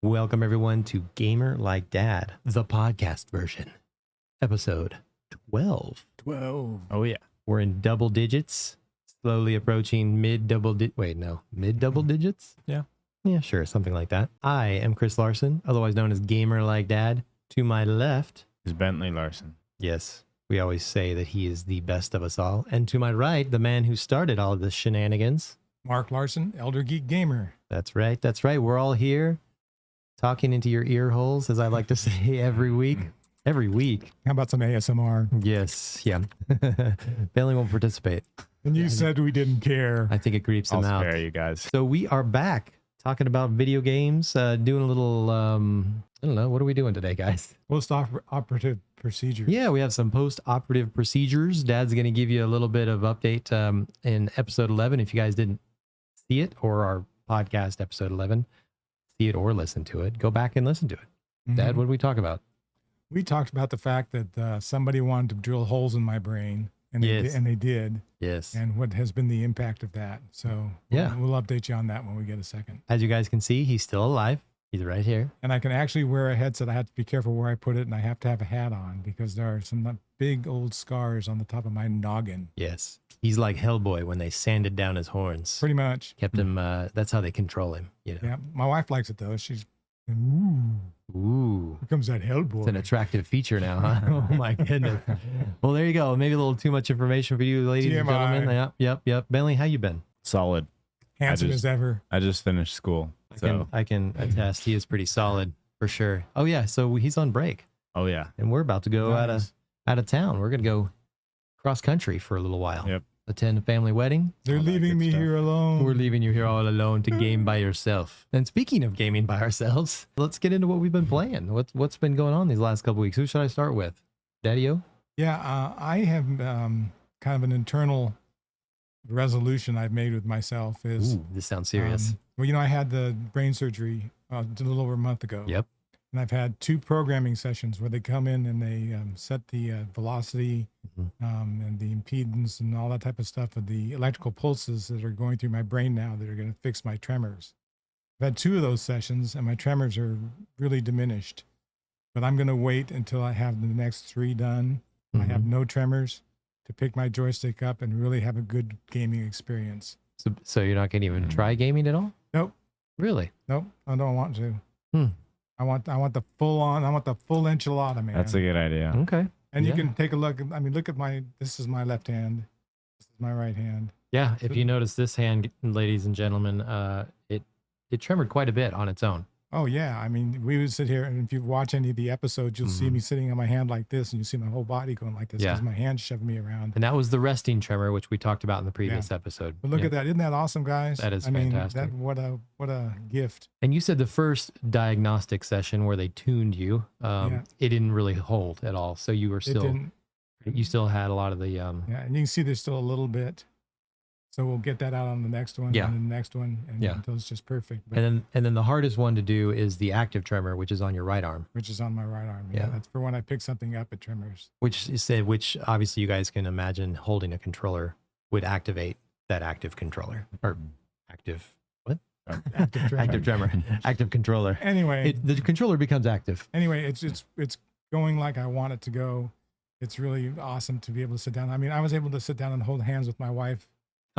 Welcome everyone to Gamer Like Dad, the podcast version, episode 12. 12. Oh yeah. We're in double digits, slowly approaching mid double digits? Yeah. Yeah, sure, something like that. I am Chris Larson, otherwise known as Gamer Like Dad. To my left, Is Bentley Larson. yes, we always say that he is the best of us all. And to my right, the man who started all of this shenanigans. Mark Larson, Elder Geek Gamer. That's right. That's right. We're all here talking into your ear holes, as I like to say every week. Every week. How about some ASMR? Yes. Yeah. Bentley won't participate. And you said we didn't care. I think it creeps I'll him out. spare you guys. So we are back talking about video games, doing a little, I don't know. What are we doing today, guys? Post-operative procedures. Yeah, we have some post-operative procedures. Dad's going to give you a little bit of update in episode 11. If you guys didn't see it, or our podcast episode 11, see it or listen to it, go back and listen to it. Dad, what did we talk about? We talked about the fact that somebody wanted to drill holes in my brain, and they did. Yes. And what has been the impact of that. So Yeah. we'll update you on that when we get a second. As you guys can see, he's still alive. He's right here. And I can actually wear a headset. I have to be careful where I put it, and I have to have a hat on because there are some big old scars on the top of my noggin. Yes. He's like Hellboy when they sanded down his horns. Pretty much. Kept him, that's how they control him, you know. Yeah. My wife likes it, though. She's, ooh, Ooh. here comes that Hellboy. It's an attractive feature now, huh? Oh my goodness. Well, there you go. Maybe a little too much information for you, ladies and TMI. gentlemen. Yep. Bentley, how you been? Solid. Handsome I just- as ever. I just finished school. So I can attest he is pretty solid for sure. Oh yeah, so he's on break, oh yeah. and we're about to go Nice. out of town. We're gonna go cross country for a little while. Yep. Attend a family wedding. They're All that leaving good me stuff. here alone. We're leaving you here all alone to game by yourself. And speaking of gaming by ourselves, let's get into what we've been playing. What's been going on these last couple weeks? Who should I start with? Daddy-O? Yeah, I have kind of an internal resolution I've made with myself is, Ooh, this sounds serious. well, I had the brain surgery a little over a month ago. Yep. And I've had 2 programming sessions where they come in and they set the velocity and the impedance and all that type of stuff of the electrical pulses that are going through my brain now that are going to fix my tremors. I've had 2 of those sessions and my tremors are really diminished. But I'm going to wait until I have the next 3 done. I have no tremors to pick my joystick up and really have a good gaming experience. So you're not going to even try gaming at all? Nope. Really? Nope, I don't want to. Hmm. I want the full enchilada, man. That's a good idea. Okay. And you yeah. can take a look. I mean, look at this is my left hand. This is my right hand. Yeah, if you notice this hand, ladies and gentlemen, it tremored quite a bit on its own. Oh yeah. I mean, we would sit here, and if you watch any of the episodes, you'll see me sitting on my hand like this, and you see my whole body going like this Yeah. because my hand shoving me around. And that was the resting tremor, which we talked about in the previous episode. But look Yeah. at that. Isn't that awesome, guys? That is I mean, fantastic. what a gift. And you said the first diagnostic session where they tuned you, Yeah. it didn't really hold at all. So you were It still, didn't. you still had a lot of the, Yeah, and you can see there's still a little bit. So we'll get that out on the next one. Yeah. And the next one, and Yeah. until it's just perfect. But, and then the hardest one to do is the active tremor, which is on your right arm, which is on my right arm. Yeah. Yeah, that's for when I pick something up. It tremors. which obviously you guys can imagine holding a controller would activate that active controller or active, what? Active tremor. Active tremor, active controller. Anyway, The controller becomes active. it's going like I want it to go. It's really awesome to be able to sit down. I mean, I was able to sit down and hold hands with my wife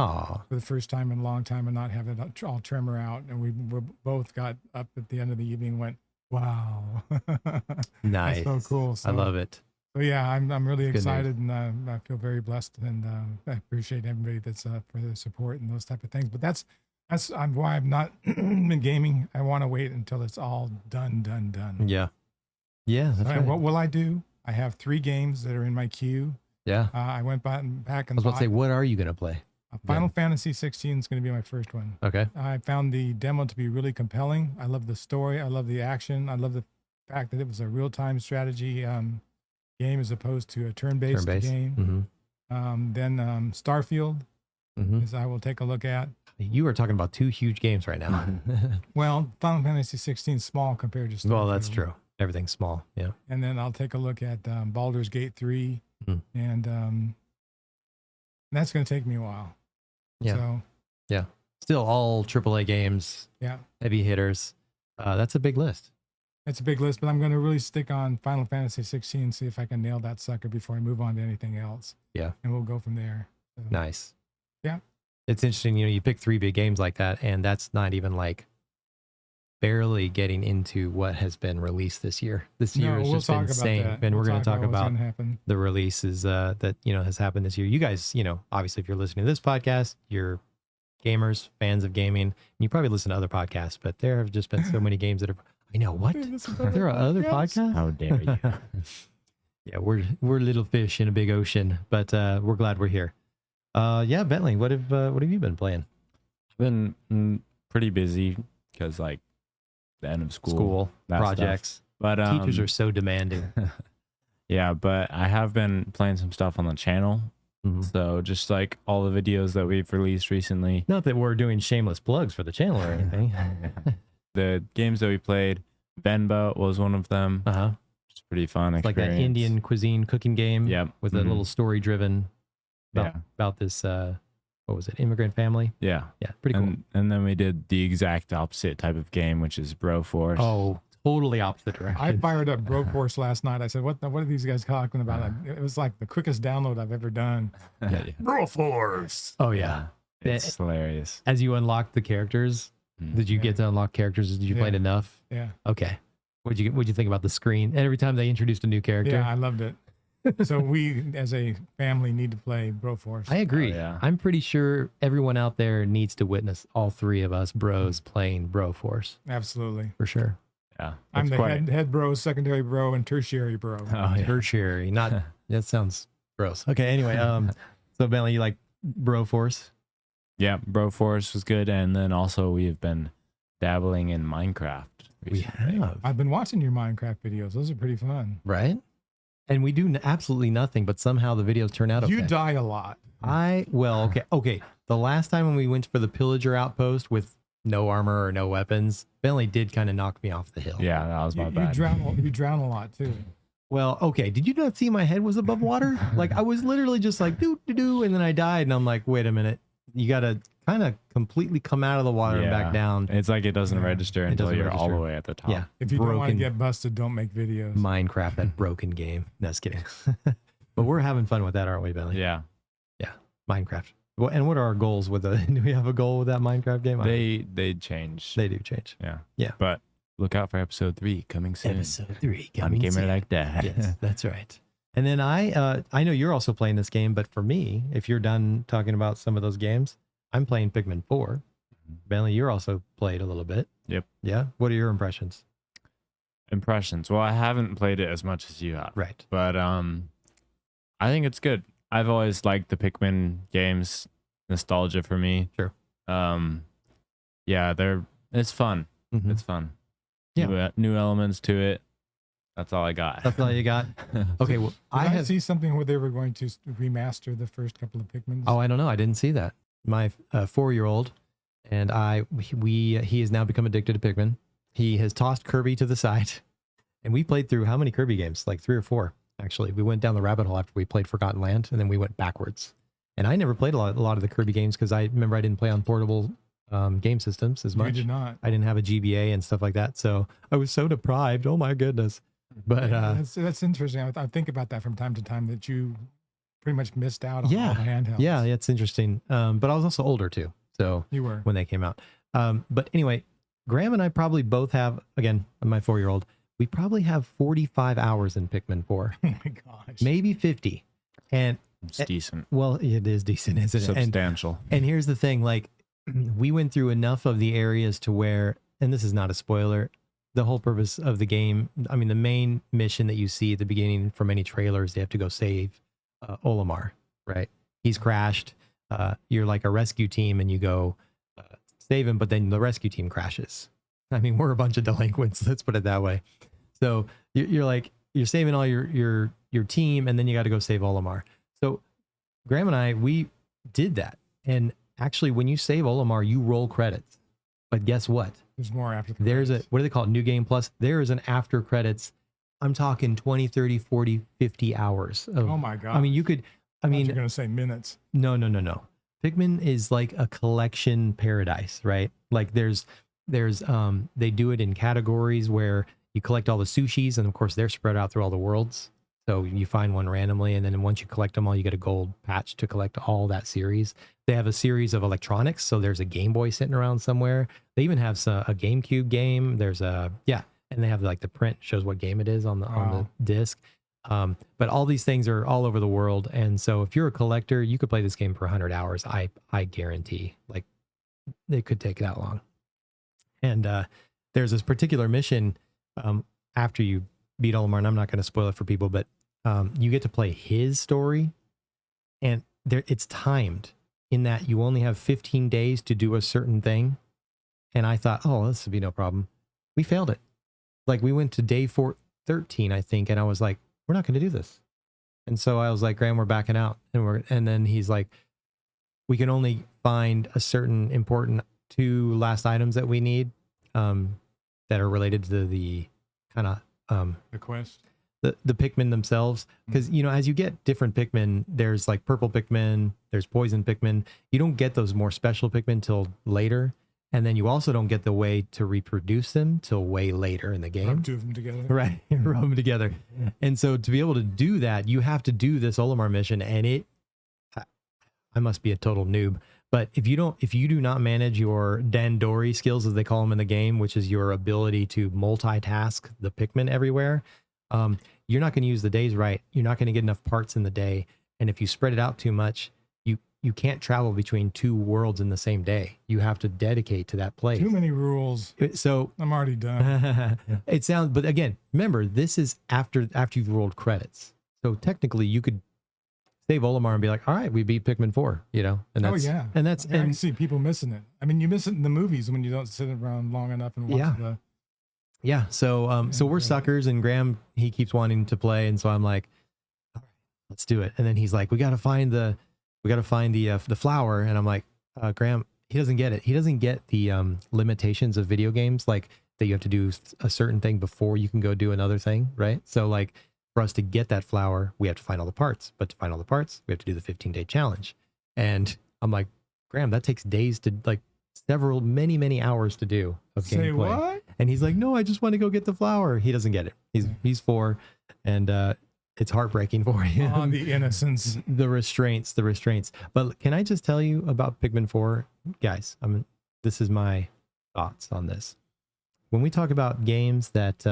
Oh, for the first time in a long time and not have it all tremor out. And we both got up at the end of the evening and went, wow. nice. That's so cool. So, I love it. So yeah, I'm really It's good excited and I feel very blessed and I appreciate everybody that's for the support and those type of things. But that's why I've not been gaming. I want to wait until it's all done. Yeah. Yeah. That's So, right. and what will I do? I have 3 games that are in my queue. Yeah. I went back and I was about to say, what are you going to play? Final Fantasy 16 is going to be my first one. Okay. I found the demo to be really compelling. I love the story. I love the action. I love the fact that it was a real-time strategy game as opposed to a turn-based game. Then Starfield, as I will take a look at. You are talking about 2 huge games right now. Well, Final Fantasy 16 is small compared to Starfield. Well, that's true. Everything's small. Yeah. And then I'll take a look at Baldur's Gate 3, and that's going to take me a while. Yeah. So, Yeah. Still all AAA games, yeah. heavy hitters. That's a big list. It's a big list, but I'm going to really stick on Final Fantasy 16 and see if I can nail that sucker before I move on to anything else. Yeah. And we'll go from there. So, Nice. Yeah. It's interesting, you pick 3 big games like that, and that's not even like barely getting into what has been released this year. This year has just been insane. And we're going to talk about the releases that, has happened this year. You guys, obviously if you're listening to this podcast, you're gamers, fans of gaming, and you probably listen to other podcasts, but there have just been so many games that are, I know, what? There are other podcasts? How dare you? Yeah, we're little fish in a big ocean, but we're glad we're here. Yeah, Bentley, what have you been playing? I've been pretty busy because the end of school projects, stuff. But teachers are so demanding. Yeah, but I have been playing some stuff on the channel. Mm-hmm. So just all the videos that we've released recently. Not that we're doing shameless plugs for the channel or anything. The games that we played, Venba was one of them. It's pretty fun. It's like that Indian cuisine cooking game. Yep. With a little story driven about this what was it, immigrant family. Yeah, pretty cool. And then we did the exact opposite type of game, which is Broforce. Oh, totally opposite direction. I fired up Broforce last night. I said, what are these guys talking about? It was like the quickest download I've ever done. Broforce. Oh yeah, it's hilarious. As you unlock the characters, did you get to unlock characters? Did you play it enough? Yeah. Okay. What'd you think about the screen? Every time they introduced a new character. Yeah, I loved it. So we, as a family, need to play Broforce. I agree. Oh, yeah. I'm pretty sure everyone out there needs to witness all 3 of us bros playing Broforce. Absolutely. For sure. Yeah. I'm the head bro, secondary bro, and tertiary bro. Oh, yeah. Tertiary. Not, that sounds gross. Okay, anyway, so Bentley, you like Broforce? Yeah, Broforce was good. And then also we have been dabbling in Minecraft recently. We have. I've been watching your Minecraft videos. Those are pretty fun. Right? And we do absolutely nothing, but somehow the videos turn out okay. You die a lot. Okay. The last time when we went for the pillager outpost with no armor or no weapons, Bentley did kind of knock me off the hill. Yeah, that was my bad. You drown a lot too. Well, okay. Did you not see my head was above water? I was literally just like doo, and then I died, and I'm like, wait a minute. You got to kind of completely come out of the water and back down. It's like it doesn't register until you're all the way at the top. Yeah. If you don't want to get busted, don't make videos. Minecraft, that broken game. No, just kidding. But we're having fun with that, aren't we, Bentley? Yeah. Yeah. Minecraft. Well, and what are our goals with it? Do we have a goal with that Minecraft game? They change. They do change. Yeah. Yeah. But look out for episode 3 coming soon. Episode 3 coming on Gamer Like That. Yes, that's right. And then I know you're also playing this game, but for me, if you're done talking about some of those games, I'm playing Pikmin 4. Bentley, you're also played a little bit. Yep. Yeah. What are your impressions? Well, I haven't played it as much as you have. Right. But I think it's good. I've always liked the Pikmin games. Nostalgia for me. Sure. Yeah, it's fun. Mm-hmm. It's fun. Yeah. New elements to it. That's all I got. That's all you got? Okay. Well, I see something where they were going to remaster the first couple of Pikmins. Oh, I don't know. I didn't see that. My 4-year-old and he has now become addicted to Pikmin. He has tossed Kirby to the side, and we played through how many Kirby games? Like 3 or 4, actually. We went down the rabbit hole after we played Forgotten Land, and then we went backwards. And I never played a lot of the Kirby games because I remember I didn't play on portable game systems as much. You did not. I didn't have a GBA and stuff like that, so I was so deprived. Oh my goodness! But that's interesting. I think about that from time to time, that you pretty much missed out on all the handhelds. Yeah, it's interesting. But I was also older too, so you were when they came out. But anyway, Graham and I probably both have, again, my 4-year-old, we probably have 45 hours in Pikmin 4. Oh my gosh. Maybe 50. And it's decent. Well, it is decent, isn't it? Substantial. And here's the thing, we went through enough of the areas to where, and this is not a spoiler, the whole purpose of the game, I mean, the main mission that you see at the beginning from any trailers, they have to go save Olimar, right? He's crashed. You're like a rescue team and you go save him, but then the rescue team crashes. I mean, we're a bunch of delinquents, let's put it that way. So you're saving all your team, and then you got to go save Olimar. So Graham and I, we did that. And actually, when you save Olimar, you roll credits. But guess what? There's more after credits. There's what do they call it? New Game Plus. There is an after credits. I'm talking 20, 30, 40, 50 hours. Oh my God. I mean, you're going to say minutes. No. Pikmin is like a collection paradise, right? Like there's There's they do it in categories where you collect all the sushis, and of course they're spread out through all the worlds. So you find one randomly, and then once you collect them all, you get a gold patch to collect all that series. They have a series of electronics, so there's a Game Boy sitting around somewhere. They even have a GameCube game. There's and they have like the print shows what game it is on the disc. But all these things are all over the world, and so if you're a collector, you could play this game for 100 hours. I guarantee, like, it could take that long. And there's this particular mission after you beat Olimar, and I'm not going to spoil it for people, but you get to play his story, and it's timed in that you only have 15 days to do a certain thing. And I thought, oh, this would be no problem. We failed it. Like, we went to day 13, I think, and I was like, we're not going to do this. And so I was like, Graham, we're backing out. And then he's like, we can only find a certain important 2 last items that we need that are related to the kind of the quest, the Pikmin themselves. Because, you know, as you get different Pikmin, there's like purple Pikmin, there's poison Pikmin. You don't get those more special Pikmin till later. And then you also don't get the way to reproduce them till way later in the game. Rub 2 of them together. Right. Rub them together. And so to be able to do that, you have to do this Olimar mission. And I must be a total noob. But if you do not manage your Dandori skills, as they call them in the game, which is your ability to multitask the Pikmin everywhere, you're not going to use the days right. You're not going to get enough parts in the day. And if you spread it out too much, you can't travel between 2 worlds in the same day. You have to dedicate to that place. Too many rules. So I'm already done. It sounds, but again, remember, this is after you've rolled credits. So technically you could save Olimar and be like, all right, we beat Pikmin 4, you know? And that's, I can see people missing it. I mean, you miss it in the movies when you don't sit around long enough and watch Yeah. So we're suckers, and Graham, he keeps wanting to play. And so I'm like, all right, let's do it. And then he's like, we got to find the flower. And I'm like, Graham, he doesn't get it. He doesn't get the limitations of video games, like that you have to do a certain thing before you can go do another thing. Right. So like, for us to get that flower, we have to find all the parts, but to find all the parts, we have to do the 15-day challenge. And I'm like, Graham, that takes days to, like, many hours to do of gameplay. Say what? And he's like, no, I just want to go get the flower. He doesn't get it. He's 4, and it's heartbreaking for him. On the innocence. The restraints. But can I just tell you about Pikmin 4? Guys, this is my thoughts on this. When we talk about games that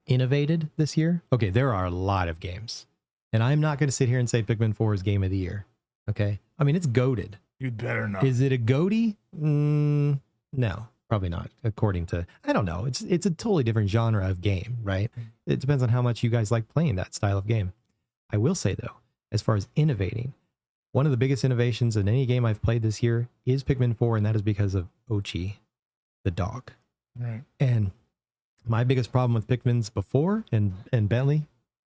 innovated this year, okay, there are a lot of games, and I'm not going to sit here and say Pikmin 4 is game of the year. Okay, I mean, it's goated. You'd better not. Is it a goaty? No, probably not. According to, I don't know, it's a totally different genre of game, right? It depends on how much you guys like playing that style of game. I will say though, as far as innovating, one of the biggest innovations in any game I've played this year is Pikmin 4, and that is because of Ochi, the dog. Right. And my biggest problem with Pikmin's before, and Bentley,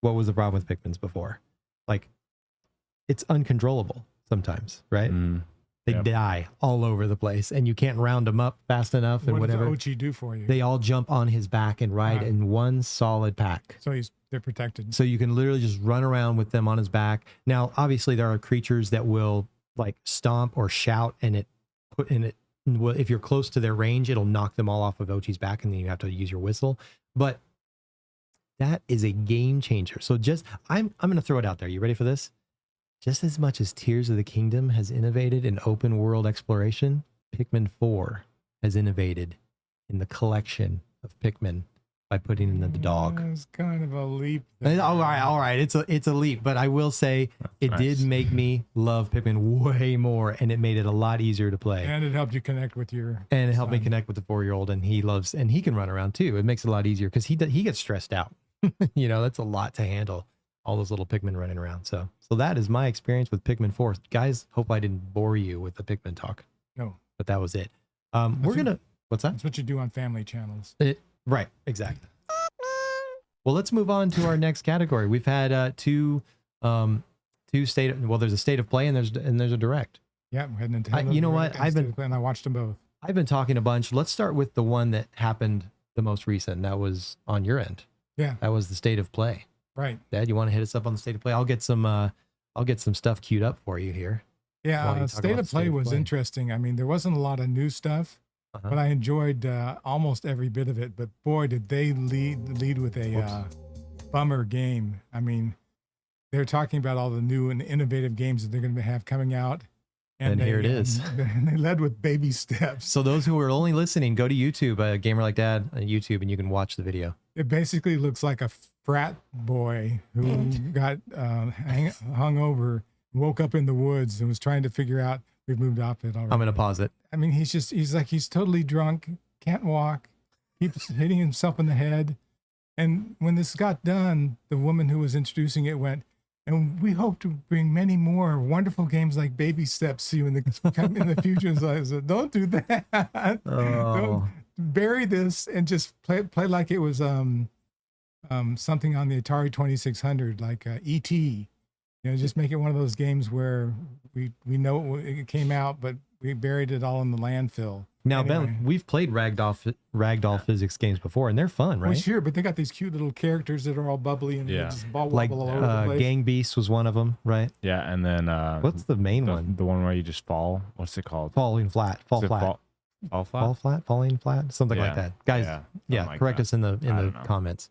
what was the problem with Pikmin's before? Like, it's uncontrollable sometimes, right? They die all over the place, and you can't round them up fast enough and whatever. What does Ochi do for you? They all jump on his back and ride in one solid pack. So they're protected. So you can literally just run around with them on his back. Now, obviously, there are creatures that will like stomp or shout, and if you're close to their range, it'll knock them all off of Ochi's back, and then you have to use your whistle. But that is a game changer. So I'm going to throw it out there. You ready for this? Just as much as Tears of the Kingdom has innovated in open world exploration, Pikmin 4 has innovated in the collection of Pikmin by putting in the dog. It's kind of a leap. All right. It's a leap, but I will say it did make me love Pikmin way more, and it made it a lot easier to play. And it helped you connect with your And it helped me connect with the 4-year-old, and he can run around too. It makes it a lot easier because he gets stressed out. You know, that's a lot to handle, all those little Pikmin running around. So that is my experience with Pikmin 4. Guys, hope I didn't bore you with the Pikmin talk. No. But that was it. What's that? That's what you do on family channels. Right, exactly. Well, let's move on to our next category. We've had two there's a state of play and there's a direct. Yeah, we had Nintendo. You know what? And I watched them both. I've been talking a bunch. Let's start with the one that happened the most recent. That was on your end. Yeah. That was the state of play. Right. Dad, you want to hit us up on the state of play? I'll get some stuff queued up for you here. Yeah, state of play was interesting. I mean, there wasn't a lot of new stuff. but I enjoyed almost every bit of it. But boy, did they lead with a bummer game. I mean, they're talking about all the new and innovative games that they're going to have coming out. And here it is. And they led with baby steps. So those who are only listening, go to YouTube, Gamer Like Dad on YouTube, and you can watch the video. It basically looks like a frat boy who got hung over, woke up in the woods, and was trying to figure out. We've moved off it already. I'm going to pause it. I mean, he's totally drunk, can't walk, keeps hitting himself in the head. And when this got done, the woman who was introducing it went, and we hope to bring many more wonderful games like Baby Steps to you in the future. And so I said, don't do that. Don't bury this and just play like it was something on the Atari 2600, like E.T. You know, just make it one of those games where we know it came out, but we buried it all in the landfill. Now, Anyway. Ben, we've played ragdoll physics games before, and they're fun, right? Well, sure, but they got these cute little characters that are all bubbly and they just ball Like wobble all over the place. Gang Beast was one of them, right? Yeah, and then What's the main one? The one where you just fall. What's it called? Falling flat. Fall Is it flat. Fall flat. Fall flat. Falling flat. Something like Yeah. that. Guys, Something like correct that. us in the don't know. comments.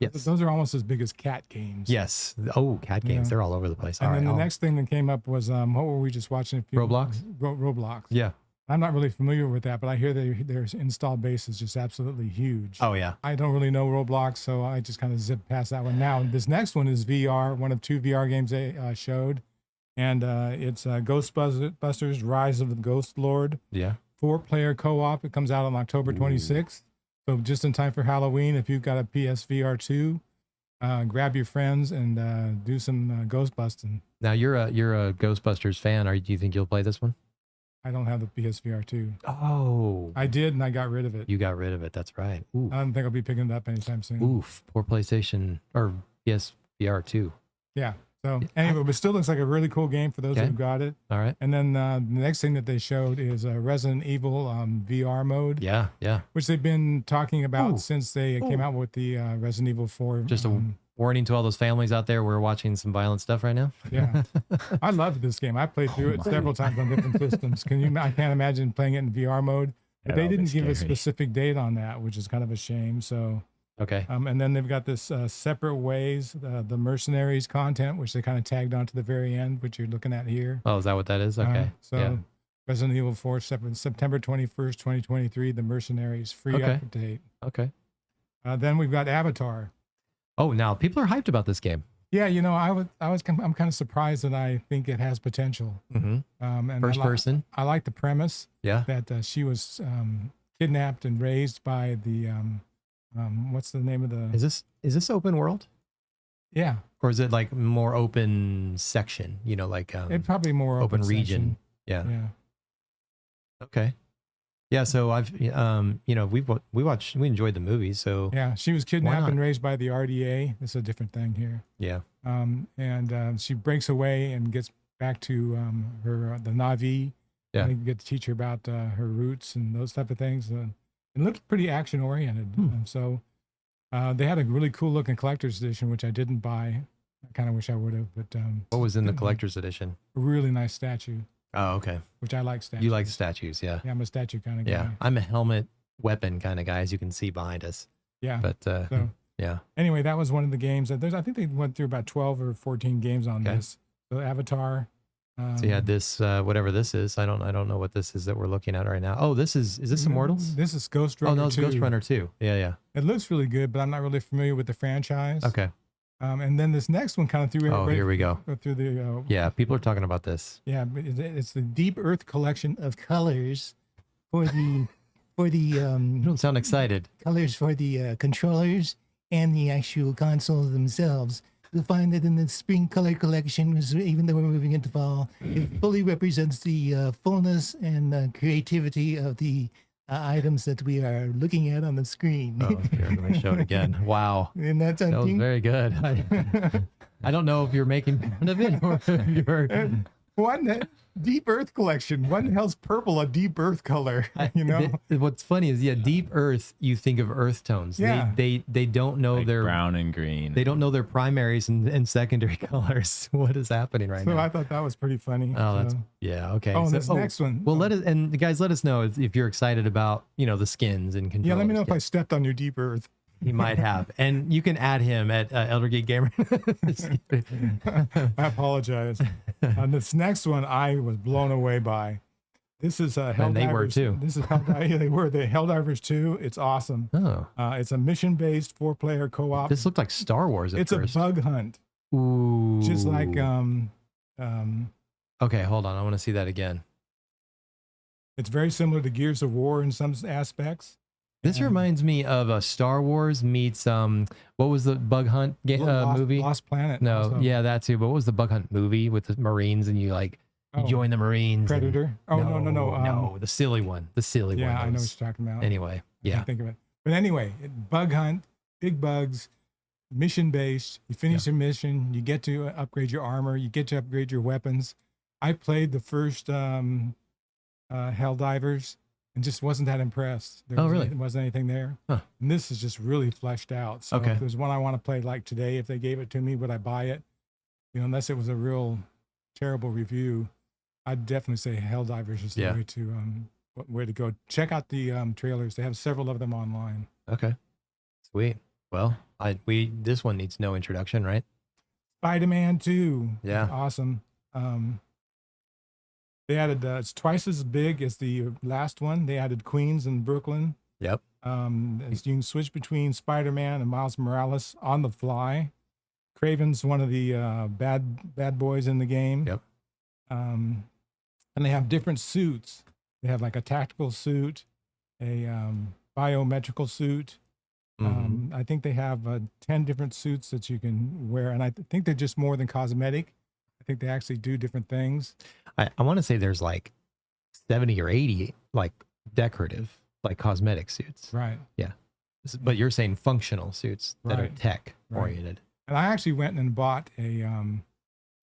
Yes. Those are almost as big as cat games. Yes. Oh, cat games. Yeah. They're all over the place. And All then right. the next thing that came up was what were we just watching? Roblox? Roblox. Yeah. I'm not really familiar with that, but I hear their install base is just absolutely huge. Oh, yeah. I don't really know Roblox, so I just kind of zipped past that one. Now, this next one is VR, one of 2 VR games they showed. And it's Ghostbusters Rise of the Ghost Lord. Yeah. 4-player co-op. It comes out on October 26th. So just in time for Halloween, if you've got a PSVR 2, grab your friends and do some ghost busting. Now, you're a Ghostbusters fan. Do you think you'll play this one? I don't have the PSVR 2. Oh. I did, and I got rid of it. You got rid of it. That's right. Ooh. I don't think I'll be picking it up anytime soon. Oof. Poor PlayStation or PSVR 2. Yeah. So anyway, but still looks like a really cool game for those Okay. who got it. All right. And then the next thing that they showed is Resident Evil VR mode, Yeah. Yeah. which they've been talking about Ooh. since they came out with the Resident Evil 4. Just a warning to all those families out there. We're watching some violent stuff right now. Yeah. I loved this game. I played through it several times on different systems. I can't imagine playing it in VR mode. But they didn't give a specific date on that, which is kind of a shame. So, Okay. and then they've got this Separate Ways, the Mercenaries content, which they kind of tagged on to the very end, which you're looking at here. Oh, is that what that is? Okay. So yeah. Resident Evil 4, September 21st, 2023, the Mercenaries free Okay. update. Okay. Then we've got Avatar. Oh, now people are hyped about this game. Yeah, I'm kind of surprised that I think it has potential. Mm-hmm. And First person. I like the premise Yeah. that she was kidnapped and raised by the what's the name of the? Is this open world, Yeah, or is it like more open section? You know, like it probably more open section. region. Yeah. Yeah. Okay. Yeah. So I've we enjoyed the movie. So Yeah, she was Why kidnapped not? and raised by the RDA. This is a different thing here. yeah. And she breaks away and gets back to the Na'vi. Yeah. And they get to teach her about her roots and those type of things. It looked pretty action oriented. So they had a really cool looking collector's edition, which I didn't buy. I kind of wish I would have, but What was in the collector's edition? a really nice statue, Oh, okay. which I like statues. You like the statues, yeah. Yeah, I'm a statue kind of guy. Yeah. I'm a helmet weapon kind of guy, as you can see behind us. Yeah. But So yeah. anyway, that was one of the games that I think they went through about 12 or 14 games on Okay. this. So Avatar. So you had this, whatever this is. I don't know what this is that we're looking at right now. Oh, is this Immortals? This is Ghost Oh, Runner no, it's 2. Ghost Runner 2. Yeah, yeah. It looks really good, but I'm not really familiar with the franchise. Okay. And then this next one kind of threw Oh, everybody here we go. through the Yeah, people are talking about this. yeah, but it's the Deep Earth collection of colors for the You don't sound excited. colors for the controllers and the actual consoles themselves. You'll find that in the spring color collection, even though we're moving into fall, it fully represents the fullness and creativity of the items that we are looking at on the screen. Oh, here, let me show it again. Wow. And that's That was very good. I don't know if you're making fun of it or if you're Deep Earth collection. What the hell's purple a Deep Earth color? You know. What's funny is, yeah, Deep Earth. You think of earth tones. Yeah. They don't know Like their brown and green. They don't know their primaries and secondary colors. What is happening right So now? I thought that was pretty funny. Oh, that's So- yeah. Okay. Oh, and So- this next one. Well, let us and guys, let us know if you're excited about the skins and controllers. Yeah, let me know if I stepped on your Deep Earth. He might have, and you can add him at Elder Geek Gamer. I apologize. On this next one, I was blown away by. This is Helldivers. And they were too. This is Helldivers. They were the Helldivers 2. It's awesome. Oh, It's a mission-based 4-player co-op. this looked like Star Wars at It's first. a bug hunt, Ooh. just like Okay, hold on. I want to see that again. it's very similar to Gears of War in some aspects. This And reminds me of a Star Wars meets what was the Bug Hunt movie? Lost Planet. No, also. yeah, that too. But what was the Bug Hunt movie with the Marines and you Oh, join the Marines? and- Predator. Oh no. no, the silly one. The silly one. Yeah, that I know was- what you're talking about. Anyway, I yeah. can't think of it. But anyway, bug hunt, big bugs, mission based. You finish your mission, you get to upgrade your armor, you get to upgrade your weapons. I played the first Helldivers and just wasn't that impressed. There really? wasn't anything there. Huh. And this is just really fleshed out. So Okay. if there's one I want to play like today, if they gave it to me, would I buy it? Unless it was a real terrible review, I'd definitely say Helldivers is the Yeah. way to go. Check out the trailers. They have several of them online. Okay. Sweet. Well, this one needs no introduction, right? Spider-Man 2. Yeah. Awesome. They added, it's twice as big as the last one. They added Queens and Brooklyn. Yep. As you can switch between Spider-Man and Miles Morales on the fly. Craven's one of the bad boys in the game. Yep. And they have different suits. They have like a tactical suit, a biometrical suit. Mhm. I think they have 10 different suits that you can wear. And I think they're just more than cosmetic. I think they actually do different things. I want to say there's like 70 or 80 like decorative, like cosmetic suits. Right. But you're saying functional suits that are Right. tech Right. oriented. And I actually went and bought a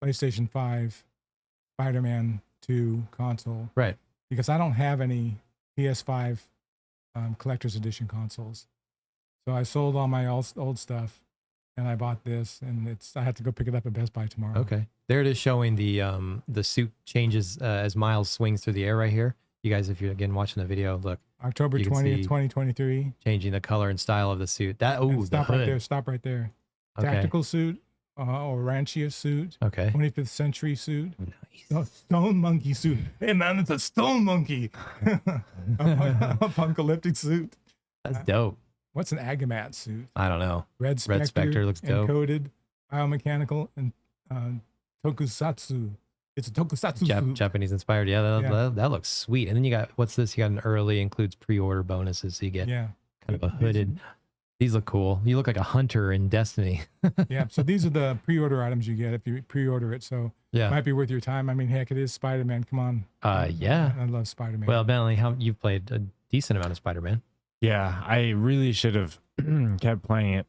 PlayStation 5 Spider-Man 2 console. Right. Because I don't have any PS5 collector's edition consoles. So I sold all my old stuff and I bought this, and I have to go pick it up at Best Buy tomorrow. Okay. There it is showing the suit changes as Miles swings through the air right here. You guys, if you're again watching the video, look, October You can 20th, see- 2023. changing the color and style of the suit. That And the stop right hood. there. Stop right there. Okay. Tactical suit, or Ranchia suit, Okay. 25th century suit. Nice. Oh, stone monkey suit. Hey man, it's a stone monkey. Apocalyptic suit. That's dope. What's an Agamat suit? I don't know. Red Spectre, Spectre looks dope. encoded, biomechanical, and tokusatsu. It's a tokusatsu suit. Japanese inspired. Yeah, Yeah. that looks sweet. And then you got, what's this? You got an early, includes pre-order bonuses. So you get Yeah, kind of a hooded. These look cool. You look like a hunter in Destiny. yeah. So these are the pre-order items you get if you pre-order it. So it Yeah. might be worth your time. I mean, heck, it is Spider-Man. Come on. Yeah. I love Spider-Man. Well, Bentley, you've played a decent amount of Spider-Man. Yeah, I really should have kept playing it.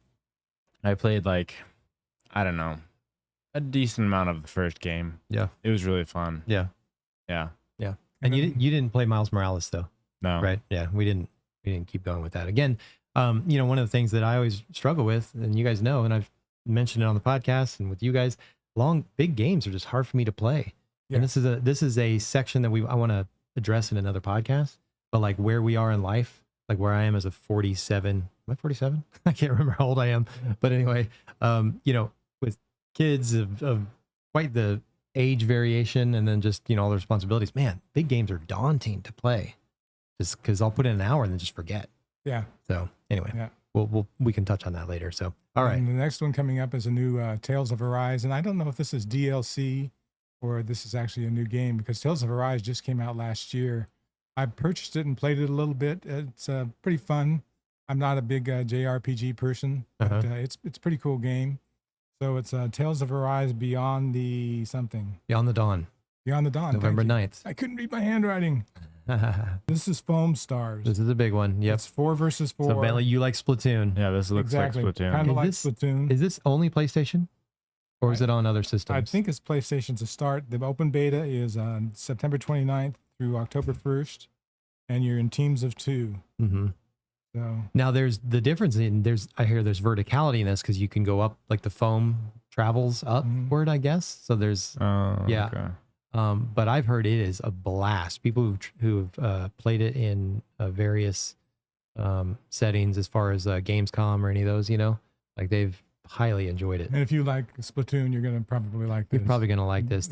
I played like, I don't know, a decent amount of the first game. Yeah. It was really fun. Yeah. Yeah. And then- you didn't play Miles Morales though, No. right? Yeah, we didn't keep going with that. Again, one of the things that I always struggle with, and you guys know, and I've mentioned it on the podcast and with you guys, big games are just hard for me to play. Yeah. And this is a section that I want to address in another podcast, but like where we are in life, like where I am as a 47, am I 47? I can't remember how old I am, but anyway, with kids of quite the age variation and then just, all the responsibilities, man, big games are daunting to play just because I'll put in an hour and then just forget. yeah. So anyway, Yeah. we can touch on that later. So, all right. And the next one coming up is a new Tales of Arise. And I don't know if this is DLC or this is actually a new game because Tales of Arise just came out last year. I purchased it and played it a little bit. It's pretty fun. I'm not a big JRPG person, but it's a pretty cool game. So it's Tales of Arise Beyond the something. Beyond the Dawn, Beyond the Dawn. November thank 9th. you. I couldn't read my handwriting. This is Foam Stars. This is a big one. Yep. It's 4 versus 4. So Bentley, you like Splatoon. Yeah, this looks exactly. like Splatoon. Kind of Is like this- Splatoon. Is this only PlayStation? or is it on other I systems? think it's PlayStation to start. The open beta is on September 29th through October 1st, and you're in teams of 2. Mm-hmm. So Now there's the difference in I hear there's verticality in this because you can go up, like the foam travels upward, I guess. So there's yeah. Okay. But I've heard it is a blast. People who've played it in various settings, as far as Gamescom or any of those, like they've highly enjoyed it. and if you like Splatoon, you're gonna probably like this. You're probably gonna like this.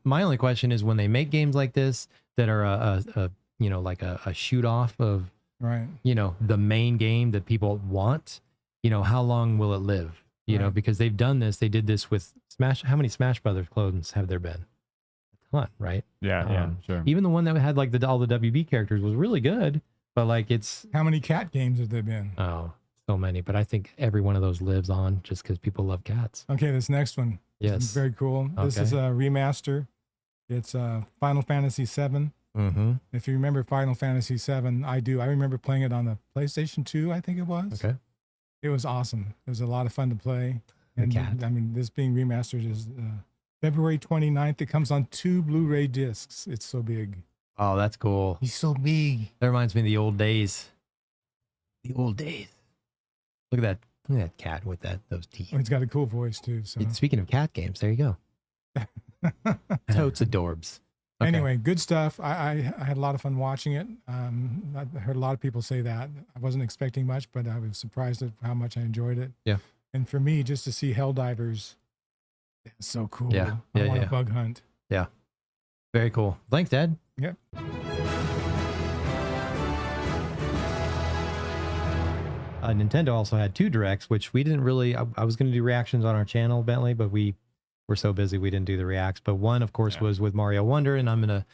My only question is, when they make games like this that are like a shoot off of right. the main game that people want, how long will it live? Right. Because they've done this. They did this with Smash. How many Smash Brothers clones have there been? A ton, right? Yeah, sure. Even the one that had like all the WB characters was really good, but like it's How many cat games have there been? so many. But I think every one of those lives on just because people love cats. Okay, this next one. This is Yes. very cool. This is a remaster. It's Final Fantasy VII. Mm-hmm. If you remember Final Fantasy VII, I do. I remember playing it on the PlayStation 2, I think it was. Okay. It was awesome. It was a lot of fun to play. The And cat. I mean, this being remastered is February 29th. It comes on 2 Blu-ray discs. It's so big. Oh, that's cool. He's so big. That reminds me of the old days. The old days. Look at that. Look at that cat with those teeth. It's got a cool voice too. So Speaking of cat games, there you go. Totes adorbs. Okay. anyway, good stuff. I had a lot of fun watching it. I heard a lot of people say that. I wasn't expecting much, but I was surprised at how much I enjoyed it. Yeah. And for me, just to see Helldivers, it's so cool. Yeah. I Yeah, want yeah. to bug hunt. Very cool. Thanks, Dad. Yep. Nintendo also had 2 directs, which we didn't really. I was going to do reactions on our channel, Bentley, but we were so busy we didn't do the reacts. But one, of course, was with Mario Wonder, and I'm gonna,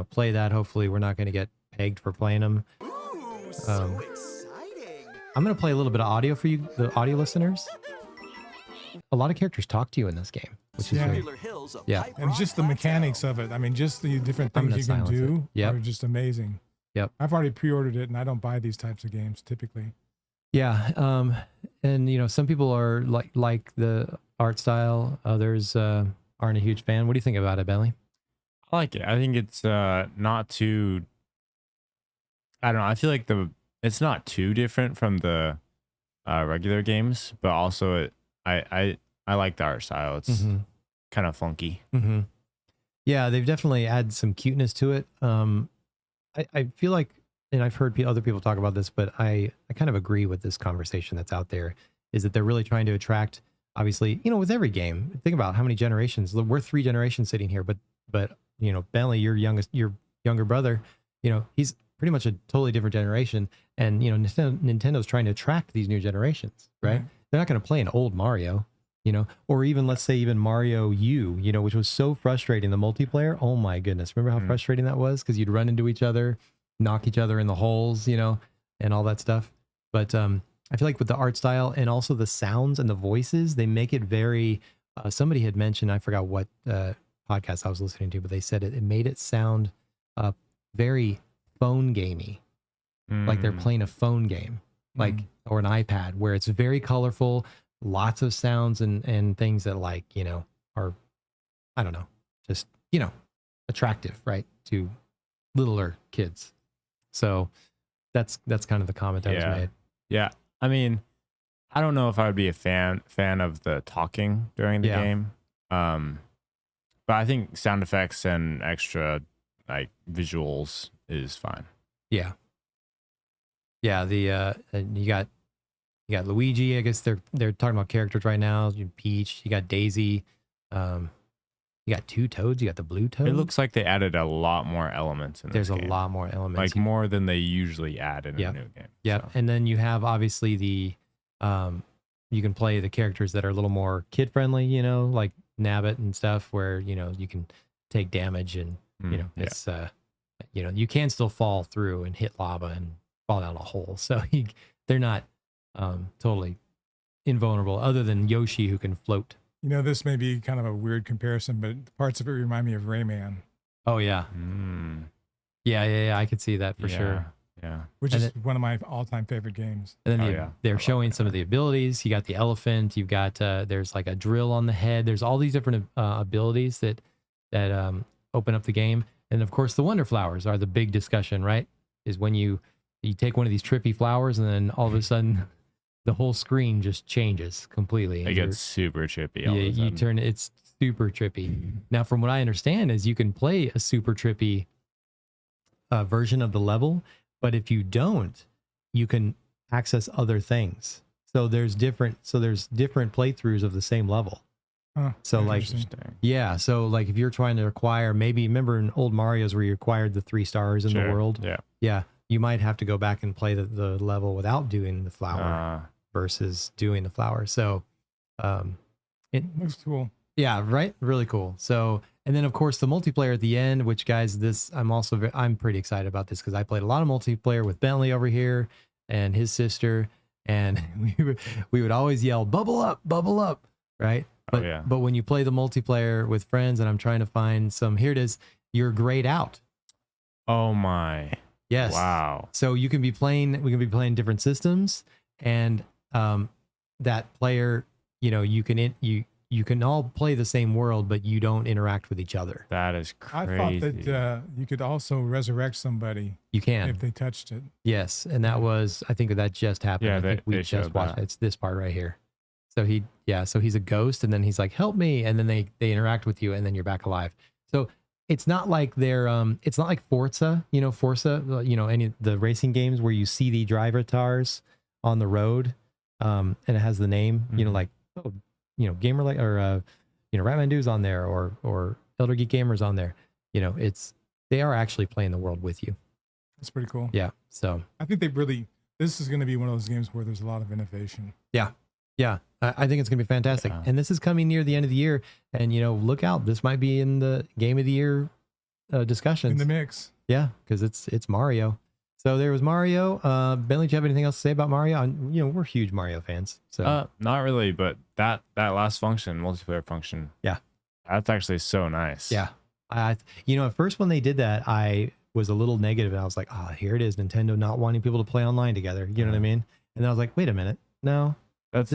play that. Hopefully, we're not going to get pegged for playing them. Ooh, so exciting. I'm going to play a little bit of audio for you, the audio listeners. A lot of characters talk to you in this game, which is Yeah. great. Popular hills of Yeah. Pipe And Rock just the Plateau. mechanics of it. I mean, just the different I'm things gonna you can silence do Yep. are just amazing. Yep. I've already pre-ordered it, and I don't buy these types of games typically. Yeah, and some people are like the art style, others aren't a huge fan. What do you think about it, Bentley? I like it. I think it's not too. I don't know. I feel like it's not too different from the regular games, but also I like the art style. It's kind of funky. Mm-hmm. Yeah, they've definitely added some cuteness to it. I feel like, and I've heard other people talk about this, but I kind of agree with this conversation that's out there, is that they're really trying to attract, obviously, with every game. Think about how many generations. We're 3 generations sitting here, but Bentley, your younger brother, he's pretty much a totally different generation. And, Nintendo's trying to attract these new generations, right? Right. They're not going to play an old Mario, or even, let's say, even Mario U, which was so frustrating, the multiplayer. Oh my goodness. Remember how frustrating that was? Because you'd run into each other, knock each other in the holes, and all that stuff. But I feel like with the art style and also the sounds and the voices, they make it very, somebody had mentioned, I forgot what podcast I was listening to, but they said it made it sound very phone gamey, like they're playing a phone game, or an iPad, where it's very colorful, lots of sounds and things that are, I don't know, just, attractive, right, to littler kids. So that's kind of the comment that was made. Yeah. I mean, I don't know if I would be a fan of the talking during the game. But I think sound effects and extra visuals is fine. Yeah. Yeah, and you got Luigi. I guess they're talking about characters right now. Peach, you got Daisy. You got 2 Toads. You got the blue Toad. It looks like they added a lot more elements in There's this a game. lot more elements. Like more than they usually add in a new game. Yeah, So. and then you have obviously the you can play the characters that are a little more kid friendly, like Nabbit and stuff, where you can take damage and it's you can still fall through and hit lava and fall down a hole. So they're not totally invulnerable, other than Yoshi, who can float. This may be kind of a weird comparison, but parts of it remind me of Rayman. Oh yeah. Yeah, I could see that for sure. Yeah. which And is one of my all-time favorite games. And then Oh, yeah. I they're love showing that. some of the abilities. You got the elephant. You've got there's like a drill on the head. There's all these different abilities that open up the game. And of course, the wonder flowers are the big discussion, right? Is when you take one of these trippy flowers, and then all of a sudden, the whole screen just changes completely. It and gets super trippy. All yeah, of a you sudden. turn it's super trippy. Now, from what I understand, is you can play a super trippy version of the level, but if you don't, you can access other things. So there's different playthroughs of the same level. Huh, So like interesting. yeah, so like if you're trying to acquire, maybe remember in old Mario's where you acquired the 3 stars in the Sure. world. Yeah. Yeah, you might have to go back and play the level without doing the flower Uh, versus doing the flower. So it Looks cool. yeah, right. Really cool. So, and then of course the multiplayer at the end, which guys, I'm pretty excited about this because I played a lot of multiplayer with Bentley over here and his sister, and we would always yell bubble up, right? But, yeah. but when you play the multiplayer with friends, and I'm trying to find some, here it is, you're grayed out. oh my. Yes. Wow. So we can be playing different systems, and that player, you can all play the same world, but you don't interact with each other. That is I crazy. thought that you could also resurrect somebody You can. if they touched it. Yes, and I think that just happened. Yeah, I think we they just showed watched that. it. It's this part right here. So he's a ghost, and then he's like, "Help me!" And then they interact with you, and then you're back alive. So it's not like it's not like Forza, any the racing games where you see the driver tars on the road, and it has the name, Mhm. like Gamer like or Ratman Dude's on there, or Elder Geek Gamers on there. They are actually playing the world with you. That's pretty cool. Yeah. So I think this is going to be one of those games where there's a lot of innovation. yeah, I think it's going to be fantastic. Yeah. And this is coming near the end of the year. And, look out. This might be in the game of the year discussions. In the mix. Yeah, because it's Mario. So there was Mario. Bentley, do you have anything else to say about Mario? We're huge Mario fans. So Not really, but that last function, multiplayer function. Yeah. That's actually so nice. yeah. At first when they did that, I was a little negative, and I was like, here it is, Nintendo not wanting people to play online together. You know what I mean? And then I was like, wait a minute. No. Do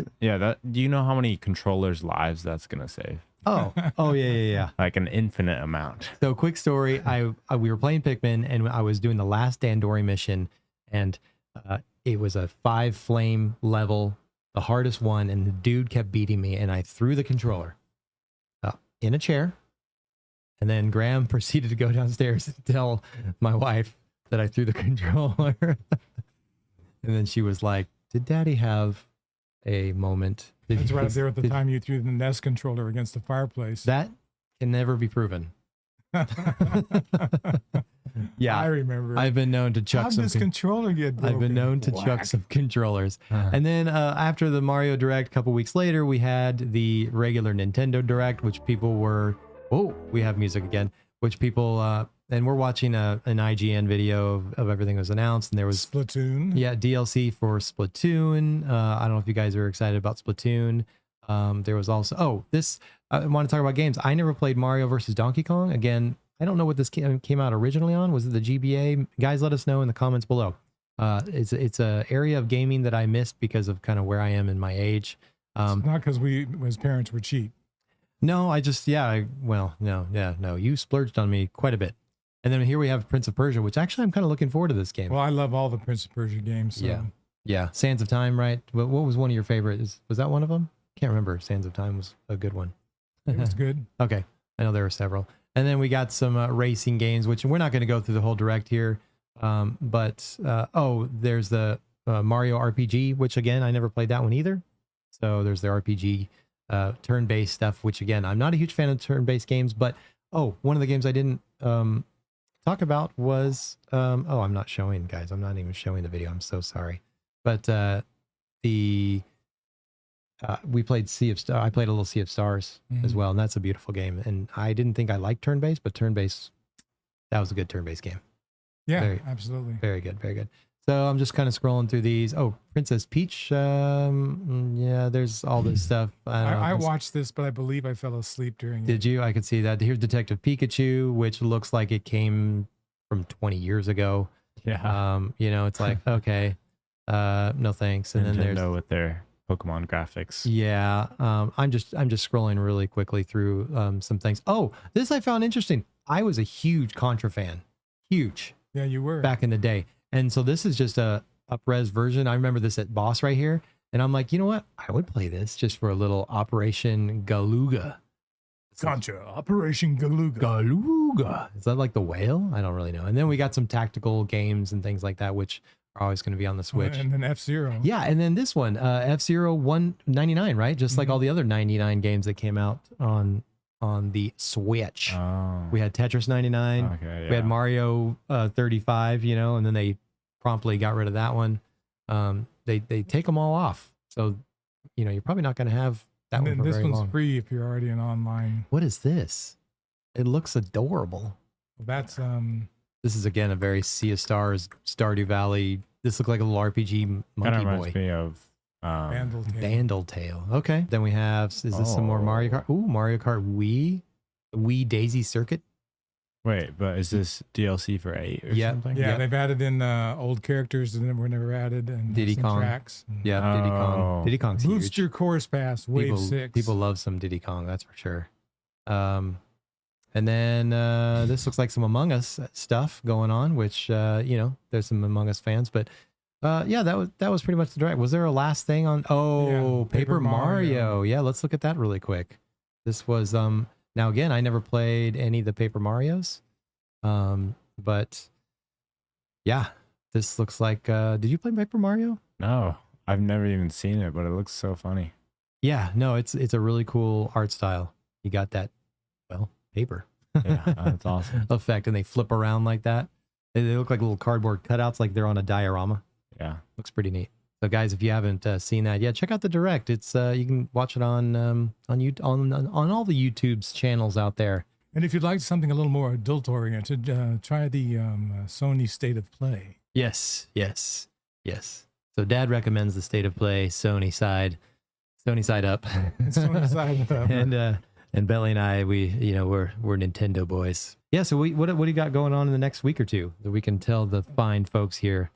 you know how many controllers' lives that's gonna save? Oh, yeah. Like an infinite amount. So quick story, we were playing Pikmin, and I was doing the last Dandori mission, and it was a 5 flame level, the hardest one, and the dude kept beating me, and I threw the controller in a chair, and then Graham proceeded to go downstairs and tell my wife that I threw the controller. And then she was like, did Daddy have a moment? That's right there at the time you threw the NES controller against the fireplace. That can never be proven. Yeah, I remember. I've been known to chuck How'd some. this controller get broken? I've been known to chuck Whack. some controllers. And then after the Mario Direct, a couple weeks later, we had the regular Nintendo Direct, which people were, we have music again, which people, and we're watching an IGN video of everything that was announced. And there was, Splatoon. yeah, DLC for Splatoon. I don't know if you guys are excited about Splatoon. There was also, I want to talk about games. I never played Mario versus Donkey Kong. Again, I don't know what this came out originally on. Was it the GBA? Guys, let us know in the comments below. It's a area of gaming that I missed because of kind of where I am in my age. It's not because we, as parents, were cheap. No, no. You splurged on me quite a bit. And then here we have Prince of Persia, which actually I'm kind of looking forward to this game. Well, I love all the Prince of Persia games. So. Yeah. Sands of Time, right? What was one of your favorites? Was that one of them? Can't remember. Sands of Time was a good one. It was good. Okay. I know there were several. And then we got some racing games, which we're not going to go through the whole direct here. But there's the Mario RPG, which again, I never played that one either. So there's the RPG turn-based stuff, which again, I'm not a huge fan of turn-based games, but one of the games I didn't talk about was, I'm not showing, guys. I'm not even showing the video. I'm so sorry. But we played I played a little Sea of Stars as well, and that's a beautiful game. And I didn't think I liked turn-based, but turn-based, that was a good turn-based game. Yeah, absolutely. Very good, very good. So I'm just kind of scrolling through these. Princess Peach. Yeah, there's all this stuff. I watched this, but I believe I fell asleep during it. Did you? I could see that. Here's Detective Pikachu, which looks like it came from 20 years ago. Yeah. You know, it's like, okay, no thanks. And then there's with their Pokemon graphics. yeah, I'm just scrolling really quickly through some things. Oh, this I found interesting. I was a huge Contra fan, huge Yeah, you were. back in the day, and so this is just a up-res version. I remember this at Boss right here, and I'm like, you know what? I would play this just for a little Operation Galuga. Contra, Operation Galuga. Galuga. Is that like the whale? I don't really know. And then we got some tactical games and things like that, which are always going to be on the Switch. And then F-Zero. Yeah, and then this one, F-Zero 199, right? Just like all the other 99 games that came out on the Switch. Oh. We had Tetris 99. Okay, yeah. We had Mario 35, you know, and then they promptly got rid of that one. They take them all off. So, you know, you're probably not going to have that And one then for this very one's long. free if you're already an online. What is this? It looks adorable. That's This is again a very Sea of Stars, Stardew Valley. This looks like a little RPG Kind monkey of reminds boy. me of Vandal Tale. Vandal Tale. Okay. Then we have, is this some more Mario Kart? Ooh, Mario Kart Wii Daisy Circuit. Wait, but is this DLC for 8 or Yeah. something? Yeah, Yep. they've added in old characters that were never added, and Diddy some Kong. tracks. Yeah, Diddy Kong. Oh. Diddy Kong's Boost huge. your course pass, Wave people, 6. People love some Diddy Kong, that's for sure. And then this looks like some Among Us stuff going on, which you know, there's some Among Us fans, but yeah, that was pretty much the direct. Was there a last thing on? Oh, Yeah, Paper Paper Mario. Mario. Yeah, let's look at that really quick. This was now again, I never played any of the Paper Marios, but yeah, this looks like. Did you play Paper Mario? No, I've never even seen it, but it looks so funny. Yeah, no, it's a really cool art style. You got that, well, paper. Yeah, that's awesome. Effect, and they flip around like that. They look like little cardboard cutouts, like they're on a diorama. Yeah. Looks pretty neat. So, guys, if you haven't seen that yet, check out the direct. It's you can watch it on all the YouTube's channels out there. And if you'd like something a little more adult oriented, try the Sony State of Play. Yes. So, Dad recommends the State of Play Sony side up, Sony side up. and Belly and I, we're Nintendo boys. Yeah. So, what do you got going on in the next week or two that we can tell the fine folks here?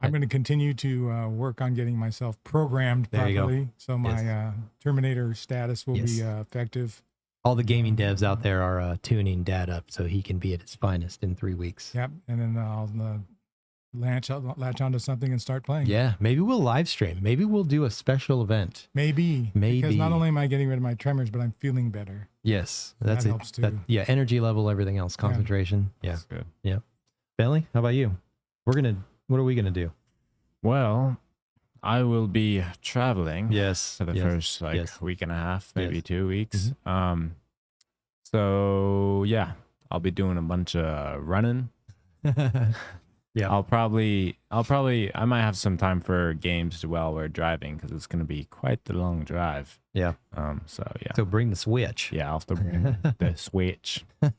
I'm going to continue to work on getting myself programmed There you go. properly, so my Yes. Terminator status will Yes. be effective. All the gaming devs out there are tuning Dad up so he can be at his finest in 3 weeks. Yep, and then I'll latch onto something and start playing. Yeah, maybe we'll live stream. Maybe we'll do a special event. Maybe. Because Maybe. not only am I getting rid of my tremors, but I'm feeling better. Yes, that's That it. helps too. Yeah, energy level, everything else, concentration. Yeah. That's good. Belly, how about you? What are we gonna do? Well, I will be traveling Yes. for the first week and a half, maybe Yes. 2 weeks. So yeah, I'll be doing a bunch of running. Yeah. I might have some time for games while we're driving because it's going to be quite the long drive. Yeah. So yeah. So bring the Switch. Yeah, I'll have to bring the Switch. You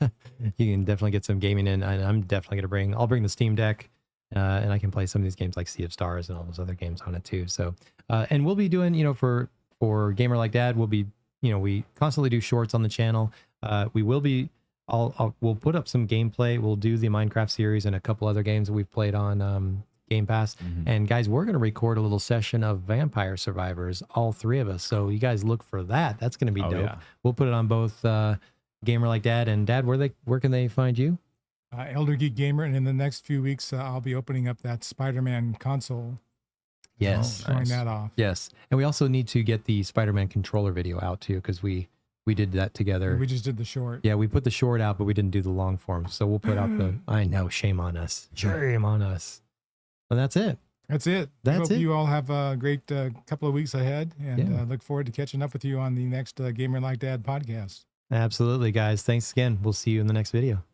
can definitely get some gaming in. I'm definitely I'll bring the Steam Deck, and I can play some of these games like Sea of Stars and all those other games on it too. So, and we'll be doing, for Gamer Like Dad, we'll be, we constantly do shorts on the channel. We will be, we'll put up some gameplay. We'll do the Minecraft series and a couple other games that we've played on Game Pass. And guys, we're going to record a little session of Vampire Survivors, all three of us. So you guys look for that. That's going to be dope. Yeah. We'll put it on both Gamer Like Dad and Dad. Where can they find you? Elder Geek Gamer, and in the next few weeks, I'll be opening up that Spider-Man console. Yes. Showing Nice. that off. Yes. And we also need to get the Spider-Man controller video out too, because we did that together. We just did the short. Yeah, we put the short out, but we didn't do the long form. So we'll put out the, I know, shame on us. Shame on us. And that's it. That's it. I That's hope it. you all have a great couple of weeks ahead, and Yeah. look forward to catching up with you on the next Gamer Like Dad podcast. Absolutely, guys. Thanks again. We'll see you in the next video.